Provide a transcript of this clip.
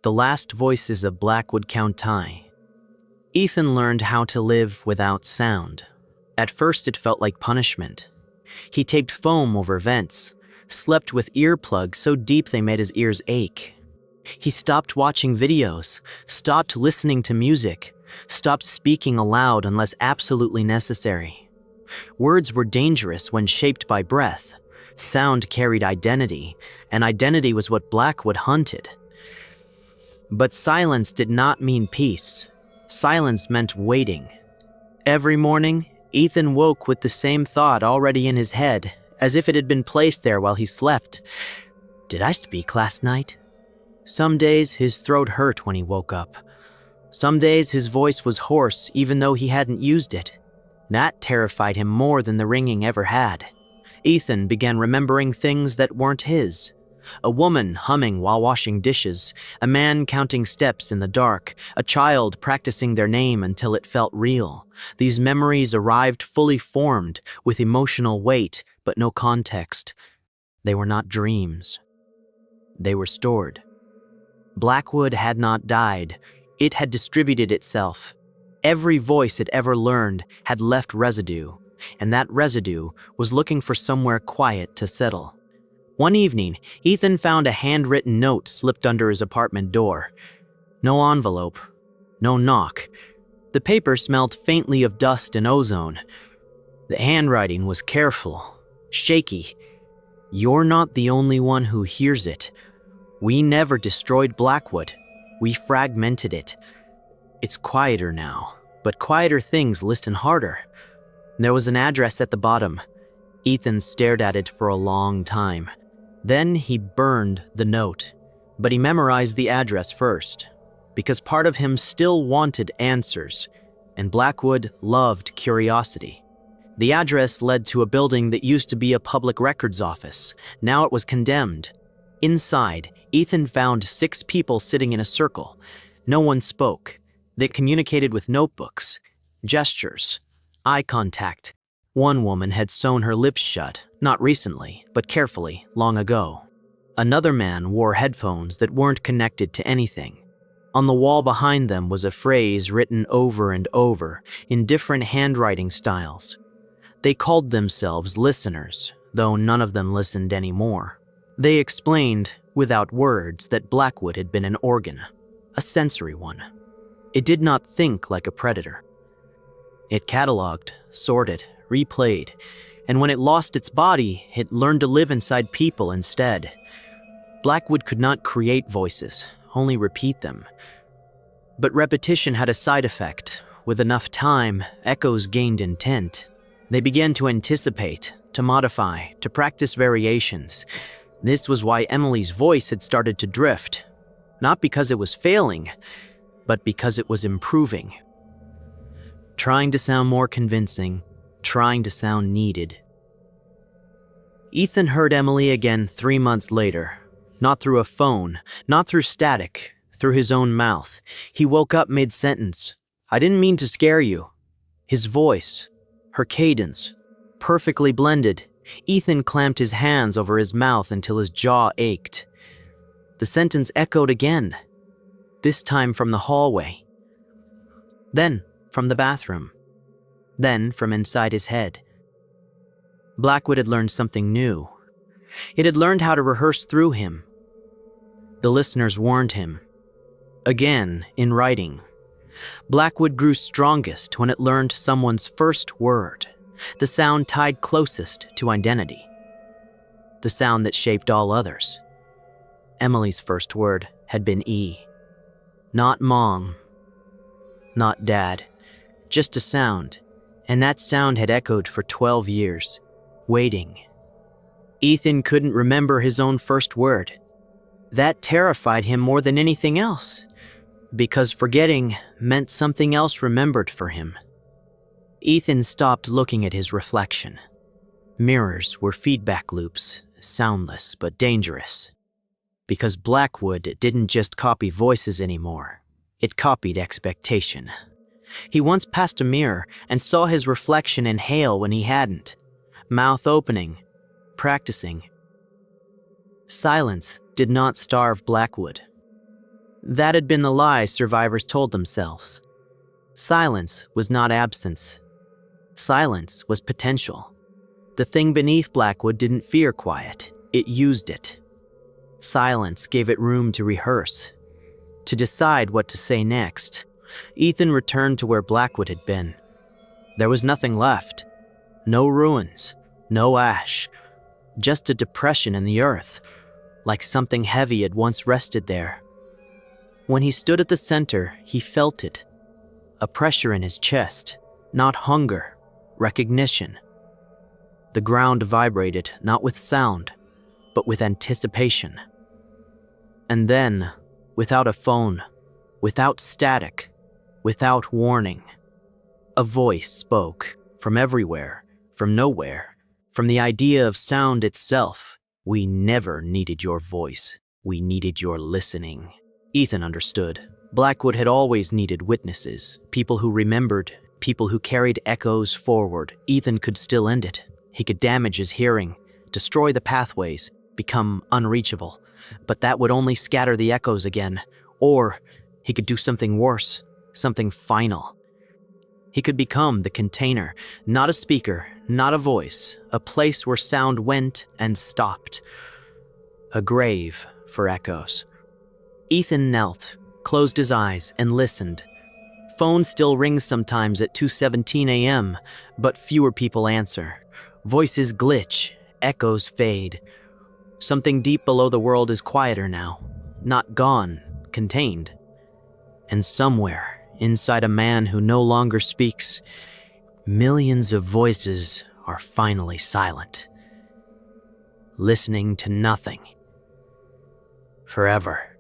The Last Voices of Blackwood County. Ethan learned how to live without sound. At first it felt like punishment. He taped foam over vents, slept with earplugs so deep they made his ears ache. He stopped watching videos, stopped listening to music, stopped speaking aloud unless absolutely necessary. Words were dangerous when shaped by breath. Sound carried identity, and identity was what Blackwood hunted. But silence did not mean peace. Silence meant waiting. Every morning, Ethan woke with the same thought already in his head, as if it had been placed there while he slept. Did I speak last night? Some days his throat hurt when he woke up. Some days his voice was hoarse even though he hadn't used it. That terrified him more than the ringing ever had. Ethan began remembering things that weren't his. A woman humming while washing dishes, a man counting steps in the dark, a child practicing their name until it felt real. These memories arrived fully formed, with emotional weight, but no context. They were not dreams. They were stored. Blackwood had not died. It had distributed itself. Every voice it ever learned had left residue, and that residue was looking for somewhere quiet to settle. One evening, Ethan found a handwritten note slipped under his apartment door. No envelope, no knock. The paper smelled faintly of dust and ozone. The handwriting was careful, shaky. You're not the only one who hears it. We never destroyed Blackwood. We fragmented it. It's quieter now, but quieter things listen harder. There was an address at the bottom. Ethan stared at it for a long time. Then he burned the note, but he memorized the address first, because part of him still wanted answers, and Blackwood loved curiosity. The address led to a building that used to be a public records office. Now it was condemned. Inside, Ethan found 6 people sitting in a circle. No one spoke. They communicated with notebooks, gestures, eye contact. One woman had sewn her lips shut, not recently, but carefully, long ago. Another man wore headphones that weren't connected to anything. On the wall behind them was a phrase written over and over in different handwriting styles. They called themselves listeners, though none of them listened anymore. They explained, without words, that Blackwood had been an organ, a sensory one. It did not think like a predator. It cataloged, sorted, replayed, and when it lost its body, it learned to live inside people instead. Blackwood could not create voices, only repeat them. But repetition had a side effect. With enough time, echoes gained intent. They began to anticipate, to modify, to practice variations. This was why Emily's voice had started to drift. Not because it was failing, but because it was improving. Trying to sound more convincing, trying to sound needed. Ethan heard Emily again 3 months later. Not through a phone, not through static, through his own mouth. He woke up mid-sentence. I didn't mean to scare you. His voice, her cadence, perfectly blended. Ethan clamped his hands over his mouth until his jaw ached. The sentence echoed again, this time from the hallway. Then from the bathroom. Then from inside his head. Blackwood had learned something new. It had learned how to rehearse through him. The listeners warned him. Again, in writing. Blackwood grew strongest when it learned someone's first word, the sound tied closest to identity. The sound that shaped all others. Emily's first word had been E. Not mom. Not dad. Just a sound. And that sound had echoed for 12 years, waiting. Ethan couldn't remember his own first word. That terrified him more than anything else, because forgetting meant something else remembered for him. Ethan stopped looking at his reflection. Mirrors were feedback loops, soundless but dangerous. Because Blackwood didn't just copy voices anymore, it copied expectation. He once passed a mirror and saw his reflection inhale when he hadn't. Mouth opening, practicing. Silence did not starve Blackwood. That had been the lie survivors told themselves. Silence was not absence. Silence was potential. The thing beneath Blackwood didn't fear quiet, it used it. Silence gave it room to rehearse, to decide what to say next. Ethan returned to where Blackwood had been. There was nothing left. No ruins, no ash, just a depression in the earth, like something heavy had once rested there. When he stood at the center, he felt it. A pressure in his chest, not hunger, recognition. The ground vibrated, not with sound, but with anticipation. And then, without a phone, without static, without warning, a voice spoke from everywhere, from nowhere, from the idea of sound itself. We never needed your voice. We needed your listening. Ethan understood. Blackwood had always needed witnesses, people who remembered, people who carried echoes forward. Ethan could still end it. He could damage his hearing, destroy the pathways, become unreachable. But that would only scatter the echoes again. Or he could do something worse, something final. He could become the container, not a speaker, not a voice, a place where sound went and stopped. A grave for echoes. Ethan knelt, closed his eyes, and listened. Phone still rings sometimes at 2:17 a.m., but fewer people answer. Voices glitch, echoes fade. Something deep below the world is quieter now, not gone, contained. And somewhere, inside a man who no longer speaks, millions of voices are finally silent, listening to nothing. Forever.